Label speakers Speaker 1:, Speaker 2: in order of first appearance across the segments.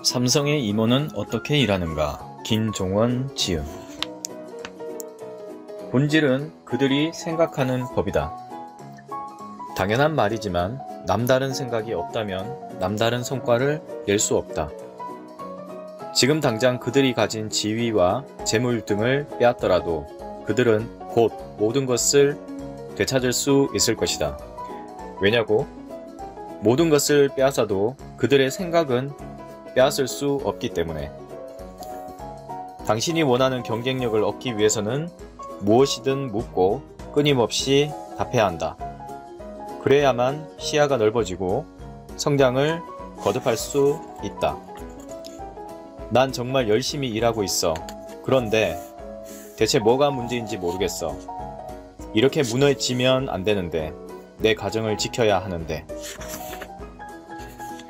Speaker 1: 삼성의 임원은 어떻게 일하는가? 김종원 지음. 본질은 그들이 생각하는 법이다. 당연한 말이지만 남다른 생각이 없다면 남다른 성과를 낼 수 없다. 지금 당장 그들이 가진 지위와 재물 등을 빼앗더라도 그들은 곧 모든 것을 되찾을 수 있을 것이다. 왜냐고? 모든 것을 빼앗아도 그들의 생각은 빼앗을 수 없기 때문에. 당신이 원하는 경쟁력을 얻기 위해서는 무엇이든 묻고 끊임없이 답해야 한다. 그래야만 시야가 넓어지고 성장을 거듭할 수 있다. 난 정말 열심히 일하고 있어. 그런데 대체 뭐가 문제인지 모르겠어. 이렇게 무너지면 안 되는데, 내 가정을 지켜야 하는데.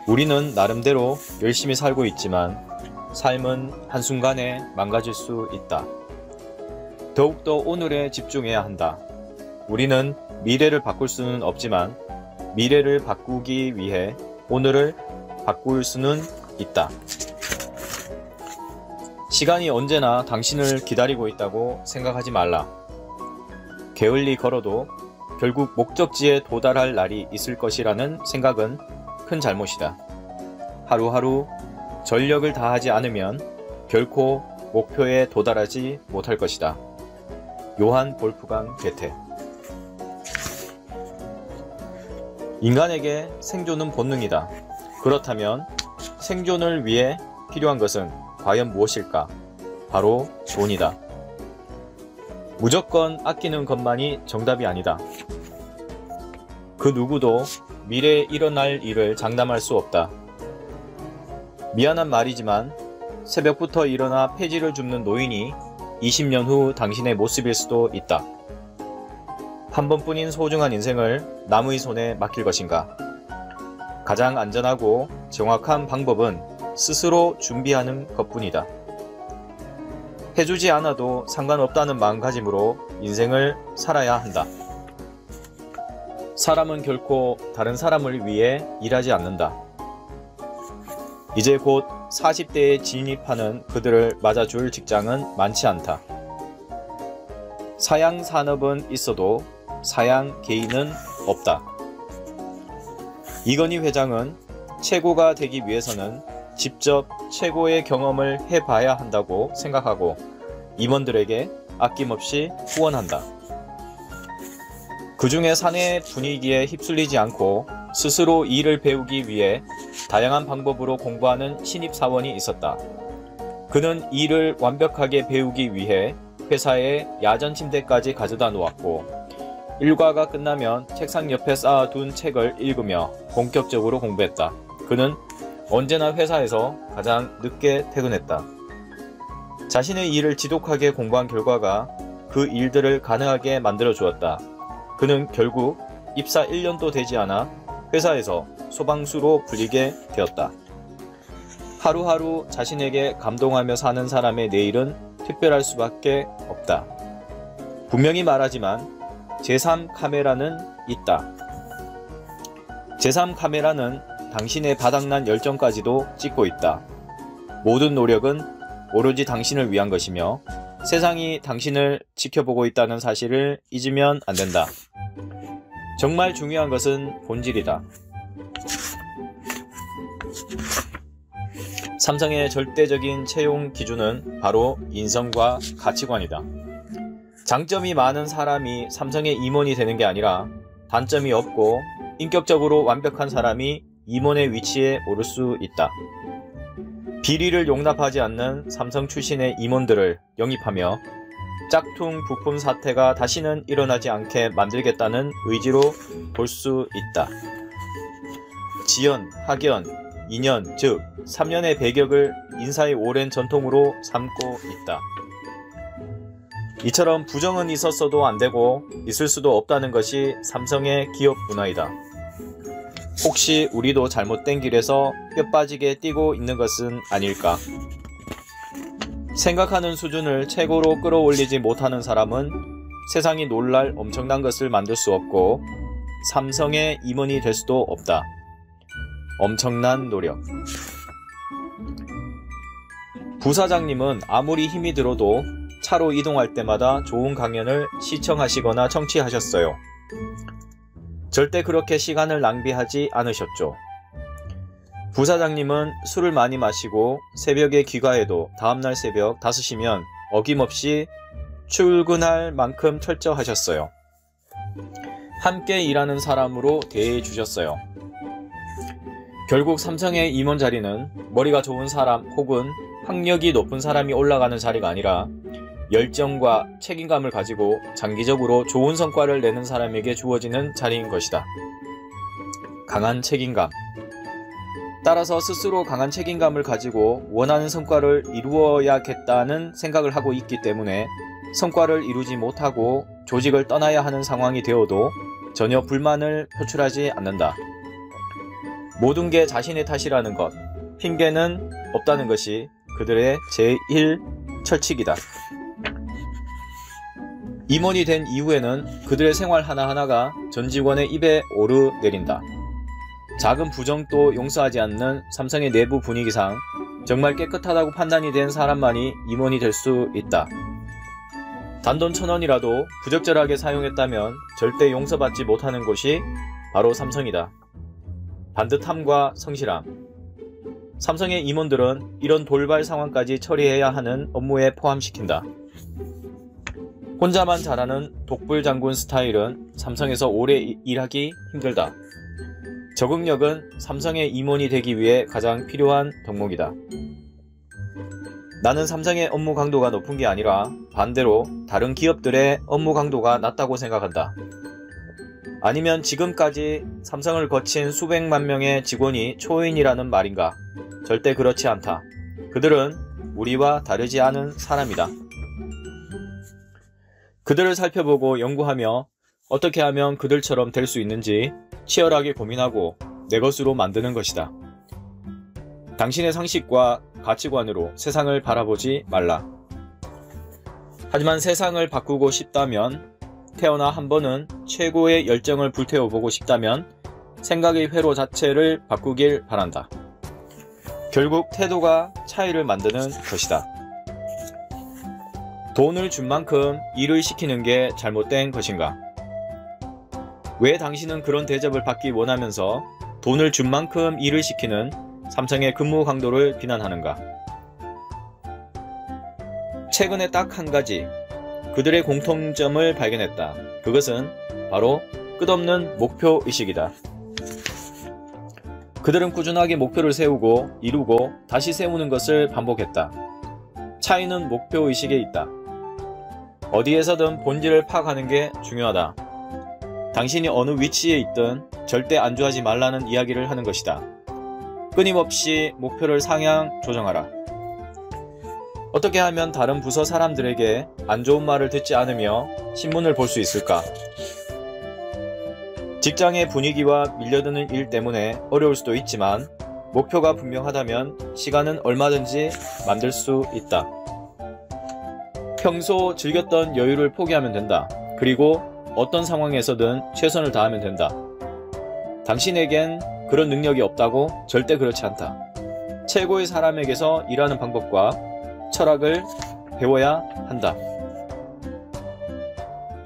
Speaker 1: 우리는 나름대로 열심히 살고 있지만 삶은 한순간에 망가질 수 있다. 더욱더 오늘에 집중해야 한다. 우리는 미래를 바꿀 수는 없지만 미래를 바꾸기 위해 오늘을 바꿀 수는 있다. 시간이 언제나 당신을 기다리고 있다고 생각하지 말라. 게을리 걸어도 결국 목적지에 도달할 날이 있을 것이라는 생각은 큰 잘못이다. 하루하루 전력을 다하지 않으면 결코 목표에 도달하지 못할 것이다. 요한 볼프강 게테. 인간에게 생존은 본능이다. 그렇다면 생존을 위해 필요한 것은 과연 무엇일까? 바로 돈이다. 무조건 아끼는 것만이 정답이 아니다. 그 누구도 미래에 일어날 일을 장담할 수 없다. 미안한 말이지만 새벽부터 일어나 폐지를 줍는 노인이 20년 후 당신의 모습일 수도 있다. 한 번뿐인 소중한 인생을 남의 손에 맡길 것인가? 가장 안전하고 정확한 방법은 스스로 준비하는 것뿐이다. 해주지 않아도 상관없다는 마음가짐으로 인생을 살아야 한다. 사람은 결코 다른 사람을 위해 일하지 않는다. 이제 곧 40대에 진입하는 그들을 맞아줄 직장은 많지 않다. 사양 산업은 있어도 사양 개인은 없다. 이건희 회장은 최고가 되기 위해서는 직접 최고의 경험을 해봐야 한다고 생각하고 임원들에게 아낌없이 후원한다. 그 중에 사내 분위기에 휩쓸리지 않고 스스로 일을 배우기 위해 다양한 방법으로 공부하는 신입사원이 있었다. 그는 일을 완벽하게 배우기 위해 회사에 야전 침대까지 가져다 놓았고 일과가 끝나면 책상 옆에 쌓아둔 책을 읽으며 본격적으로 공부했다. 그는 언제나 회사에서 가장 늦게 퇴근했다. 자신의 일을 지독하게 공부한 결과가 그 일들을 가능하게 만들어 주었다. 그는 결국 입사 1년도 되지 않아 회사에서 소방수로 불리게 되었다. 하루하루 자신에게 감동하며 사는 사람의 내일은 특별할 수밖에 없다. 분명히 말하지만 제3 카메라는 있다. 제3 카메라는 당신의 바닥난 열정까지도 찍고 있다. 모든 노력은 오로지 당신을 위한 것이며 세상이 당신을 지켜보고 있다는 사실을 잊으면 안 된다. 정말 중요한 것은 본질이다. 삼성의 절대적인 채용 기준은 바로 인성과 가치관이다. 장점이 많은 사람이 삼성의 임원이 되는 게 아니라 단점이 없고 인격적으로 완벽한 사람이 임원의 위치에 오를 수 있다. 비리를 용납하지 않는 삼성 출신의 임원들을 영입하며 짝퉁 부품 사태가 다시는 일어나지 않게 만들겠다는 의지로 볼 수 있다. 지연, 학연, 2년 즉 3년의 배격을 인사의 오랜 전통으로 삼고 있다. 이처럼 부정은 있었어도 안되고 있을 수도 없다는 것이 삼성의 기업 문화이다. 혹시 우리도 잘못된 길에서 뼈 빠지게 뛰고 있는 것은 아닐까? 생각하는 수준을 최고로 끌어올리지 못하는 사람은 세상이 놀랄 엄청난 것을 만들 수 없고 삼성의 임원이 될 수도 없다. 엄청난 노력. 부사장님은 아무리 힘이 들어도 차로 이동할 때마다 좋은 강연을 시청하시거나 청취하셨어요. 절대 그렇게 시간을 낭비하지 않으셨죠. 부사장님은 술을 많이 마시고 새벽에 귀가해도 다음날 새벽 5시면 어김없이 출근할 만큼 철저하셨어요. 함께 일하는 사람으로 대해 주셨어요. 결국 삼성의 임원 자리는 머리가 좋은 사람 혹은 학력이 높은 사람이 올라가는 자리가 아니라 열정과 책임감을 가지고 장기적으로 좋은 성과를 내는 사람에게 주어지는 자리인 것이다. 강한 책임감. 따라서 스스로 강한 책임감을 가지고 원하는 성과를 이루어야겠다는 생각을 하고 있기 때문에 성과를 이루지 못하고 조직을 떠나야 하는 상황이 되어도 전혀 불만을 표출하지 않는다. 모든 게 자신의 탓이라는 것, 핑계는 없다는 것이 그들의 제1철칙이다. 임원이 된 이후에는 그들의 생활 하나하나가 전 직원의 입에 오르내린다. 작은 부정도 용서하지 않는 삼성의 내부 분위기상 정말 깨끗하다고 판단이 된 사람만이 임원이 될 수 있다. 단돈 1,000원이라도 부적절하게 사용했다면 절대 용서받지 못하는 곳이 바로 삼성이다. 반듯함과 성실함. 삼성의 임원들은 이런 돌발 상황까지 처리해야 하는 업무에 포함시킨다. 혼자만 잘하는 독불장군 스타일은 삼성에서 오래 일하기 힘들다. 적응력은 삼성의 임원이 되기 위해 가장 필요한 덕목이다. 나는 삼성의 업무 강도가 높은 게 아니라 반대로 다른 기업들의 업무 강도가 낮다고 생각한다. 아니면 지금까지 삼성을 거친 수백만 명의 직원이 초인이라는 말인가? 절대 그렇지 않다. 그들은 우리와 다르지 않은 사람이다. 그들을 살펴보고 연구하며 어떻게 하면 그들처럼 될 수 있는지 치열하게 고민하고 내 것으로 만드는 것이다. 당신의 상식과 가치관으로 세상을 바라보지 말라. 하지만 세상을 바꾸고 싶다면, 태어나 한 번은 최고의 열정을 불태워보고 싶다면 생각의 회로 자체를 바꾸길 바란다. 결국 태도가 차이를 만드는 것이다. 돈을 준 만큼 일을 시키는 게 잘못된 것인가? 왜 당신은 그런 대접을 받기 원하면서 돈을 준 만큼 일을 시키는 삼성의 근무 강도를 비난하는가? 최근에 딱 한 가지 그들의 공통점을 발견했다. 그것은 바로 끝없는 목표의식이다. 그들은 꾸준하게 목표를 세우고 이루고 다시 세우는 것을 반복했다. 차이는 목표의식에 있다. 어디에서든 본질을 파악하는 게 중요하다. 당신이 어느 위치에 있든 절대 안주하지 말라는 이야기를 하는 것이다. 끊임없이 목표를 상향 조정하라. 어떻게 하면 다른 부서 사람들에게 안 좋은 말을 듣지 않으며 신문을 볼 수 있을까? 직장의 분위기와 밀려드는 일 때문에 어려울 수도 있지만 목표가 분명하다면 시간은 얼마든지 만들 수 있다. 평소 즐겼던 여유를 포기하면 된다. 그리고 어떤 상황에서든 최선을 다하면 된다. 당신에겐 그런 능력이 없다고? 절대 그렇지 않다. 최고의 사람에게서 일하는 방법과 철학을 배워야 한다.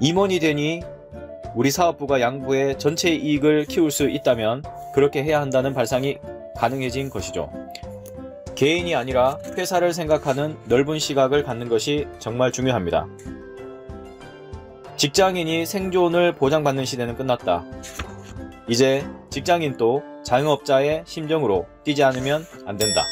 Speaker 1: 임원이 되니 우리 사업부가 양부의 전체 이익을 키울 수 있다면 그렇게 해야 한다는 발상이 가능해진 것이죠. 개인이 아니라 회사를 생각하는 넓은 시각을 갖는 것이 정말 중요합니다. 직장인이 생존을 보장받는 시대는 끝났다. 이제 직장인도 자영업자의 심정으로 뛰지 않으면 안 된다.